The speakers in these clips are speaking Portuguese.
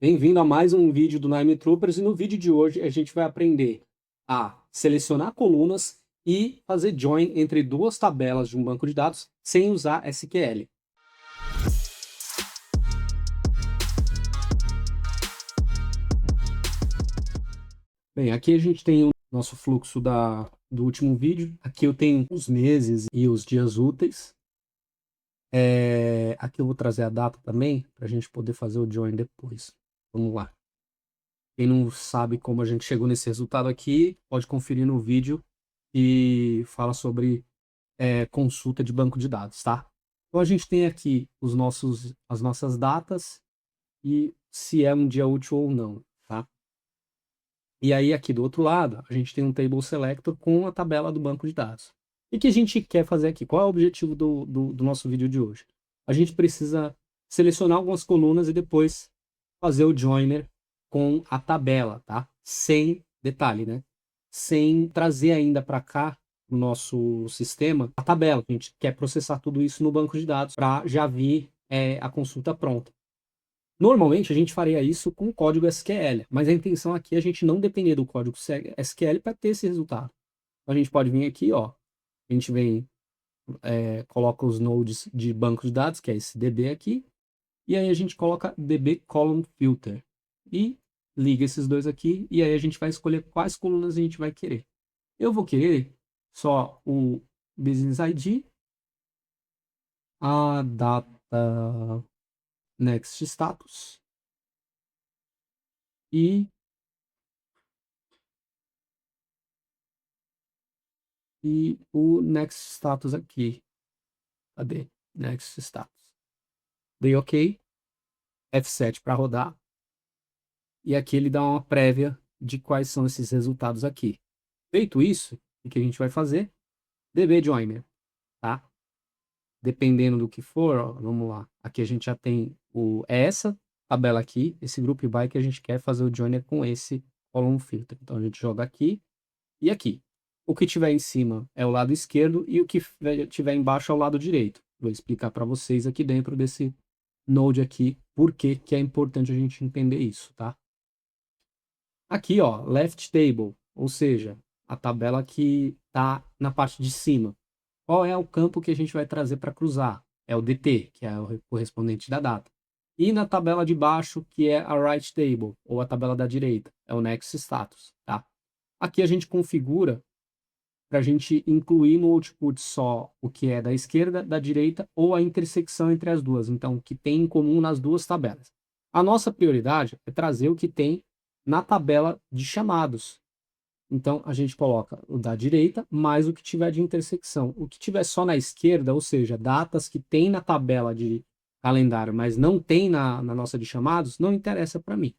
Bem-vindo a mais um vídeo do Nime Troopers e no vídeo de hoje a gente vai aprender a selecionar colunas e fazer join entre duas tabelas de um banco de dados sem usar SQL. Bem, aqui a gente tem o nosso fluxo do último vídeo. Aqui eu tenho os meses e os dias úteis. Aqui eu vou trazer a data também para a gente poder fazer o join depois. Vamos lá. Quem não sabe como a gente chegou nesse resultado aqui, pode conferir no vídeo e fala sobre consulta de banco de dados, tá? Então a gente tem aqui as nossas datas e se é um dia útil ou não, tá? E aí aqui do outro lado, a gente tem um table selector com a tabela do banco de dados. O que a gente quer fazer aqui? Qual é o objetivo do nosso vídeo de hoje? A gente precisa selecionar algumas colunas e depois fazer o joiner com a tabela, tá? Sem detalhe, né? Sem trazer ainda para cá no nosso sistema a tabela. A gente quer processar tudo isso no banco de dados para já vir a consulta pronta. Normalmente a gente faria isso com código SQL, mas a intenção aqui é a gente não depender do código SQL para ter esse resultado. Então a gente pode vir aqui, ó, a gente vem, coloca os nodes de banco de dados, que é esse DB aqui, e aí a gente coloca DB Column Filter e liga esses dois aqui, e aí a gente vai escolher quais colunas a gente vai querer. Eu vou querer só o Business ID, a data Next Status e o Next Status aqui. Cadê? Next Status. Dei OK, F7 para rodar, e aqui ele dá uma prévia de quais são esses resultados aqui. Feito isso, o que a gente vai fazer? DB Joiner, tá? Dependendo do que for, ó, vamos lá. Aqui a gente já tem essa tabela aqui, esse group by que a gente quer fazer o joiner com esse column filter. Então a gente joga aqui e aqui. O que tiver em cima é o lado esquerdo e o que tiver embaixo é o lado direito. Vou explicar para vocês aqui dentro desse node aqui por que é importante a gente entender isso, tá? Aqui, ó, left table, ou seja, a tabela que está na parte de cima. Qual é o campo que a gente vai trazer para cruzar? É o DT, que é o correspondente da data. E na tabela de baixo, que é a right table, ou a tabela da direita, é o next status, tá? Aqui a gente configura para a gente incluir no output só o que é da esquerda, da direita, ou a intersecção entre as duas, então o que tem em comum nas duas tabelas. A nossa prioridade é trazer o que tem na tabela de chamados, então, a gente coloca o da direita, mais o que tiver de intersecção. O que tiver só na esquerda, ou seja, datas que tem na tabela de calendário, mas não tem na nossa de chamados, não interessa para mim.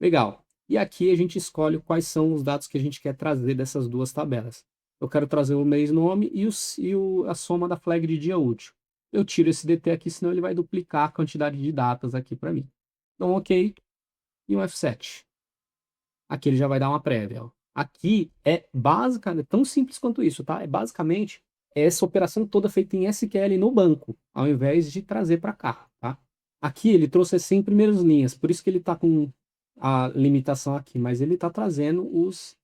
Legal. E aqui a gente escolhe quais são os dados que a gente quer trazer dessas duas tabelas. Eu quero trazer o mês nome e a soma da flag de dia útil. Eu tiro esse DT aqui, senão ele vai duplicar a quantidade de datas aqui para mim. Então, OK. E um F7. Aqui ele já vai dar uma prévia, ó. Aqui é básica, é tão simples quanto isso, tá? É basicamente essa operação toda feita em SQL no banco, ao invés de trazer para cá, tá? Aqui ele trouxe as 100 primeiras linhas, por isso que ele está com a limitação aqui, mas ele está trazendo os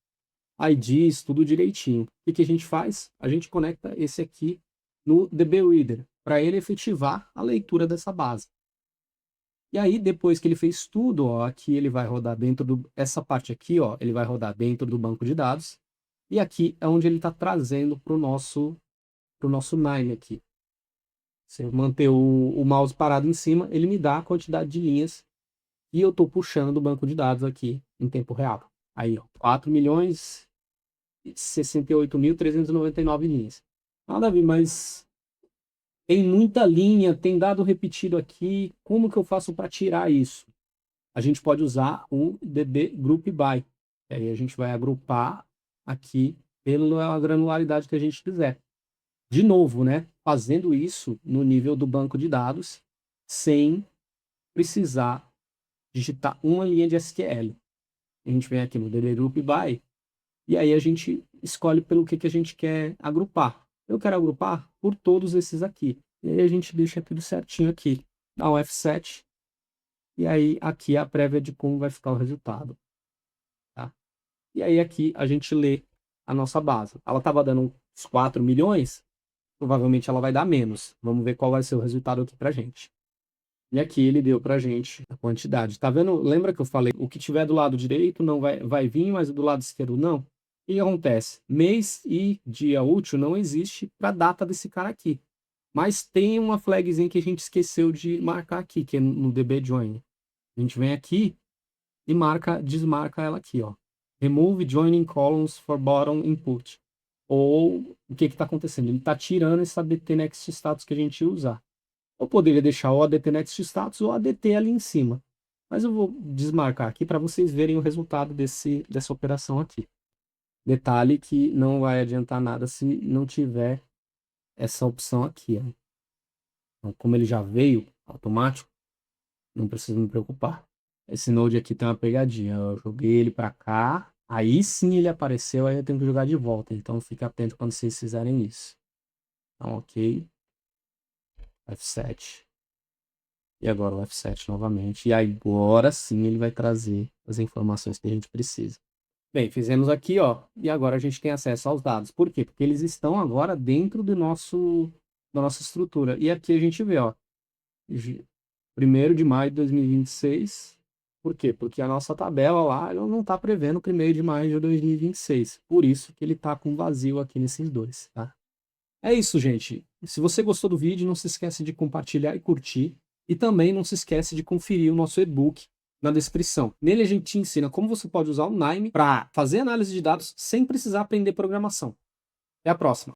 IDs, tudo direitinho. O que a gente faz? A gente conecta esse aqui no DB Reader, para ele efetivar a leitura dessa base. E aí, depois que ele fez tudo, ó, aqui ele vai rodar essa parte aqui, ó, ele vai rodar dentro do banco de dados. E aqui é onde ele está trazendo para o nosso Nine aqui. Se eu manter o mouse parado em cima, ele me dá a quantidade de linhas e eu estou puxando do banco de dados aqui em tempo real. Aí, ó, 4.068.399 linhas. Nada a ver, mas tem muita linha, tem dado repetido aqui. Como que eu faço para tirar isso? A gente pode usar um DB Group By. E aí a gente vai agrupar aqui pela granularidade que a gente quiser. De novo, né? Fazendo isso no nível do banco de dados, sem precisar digitar uma linha de SQL. A gente vem aqui no DB Group By e aí a gente escolhe pelo que a gente quer agrupar. Eu quero agrupar por todos esses aqui. E aí a gente deixa tudo certinho aqui. Dá um F7 E aí aqui é a prévia de como vai ficar o resultado, tá? E aí aqui a gente lê a nossa base. Ela estava dando uns 4 milhões, provavelmente ela vai dar menos. Vamos ver qual vai ser o resultado aqui pra gente. E aqui ele deu pra gente a quantidade. Tá vendo? Lembra que eu falei, o que tiver do lado direito não vai vir, mas o do lado esquerdo não? O que acontece? Mês e dia útil não existe para a data desse cara aqui. Mas tem uma flagzinha que a gente esqueceu de marcar aqui, que é no DB Join. A gente vem aqui e desmarca ela aqui, ó. Remove joining columns for bottom input. Ou o que está acontecendo? Ele está tirando esse ADT Next Status que a gente ia usar. Eu poderia deixar o ADT Next Status ou o ADT ali em cima. Mas eu vou desmarcar aqui para vocês verem o resultado dessa operação aqui. Detalhe que não vai adiantar nada se não tiver essa opção aqui. Ó. Então, como ele já veio automático, não preciso me preocupar. Esse Node aqui tem uma pegadinha. Eu joguei ele para cá, aí sim ele apareceu, aí eu tenho que jogar de volta. Então fique atento quando vocês fizerem isso. Então, ok. F7. E agora o F7 novamente. E agora sim ele vai trazer as informações que a gente precisa. Bem, fizemos aqui, ó. E agora a gente tem acesso aos dados. Por quê? Porque eles estão agora dentro da nossa estrutura. E aqui a gente vê, ó. 1º de maio de 2026. Por quê? Porque a nossa tabela lá não está prevendo 1º de maio de 2026. Por isso que ele está com vazio aqui nesses dois, tá? É isso, gente. Se você gostou do vídeo, não se esquece de compartilhar e curtir. E também não se esquece de conferir o nosso e-book na descrição. Nele a gente te ensina como você pode usar o Nime para fazer análise de dados sem precisar aprender programação. Até a próxima!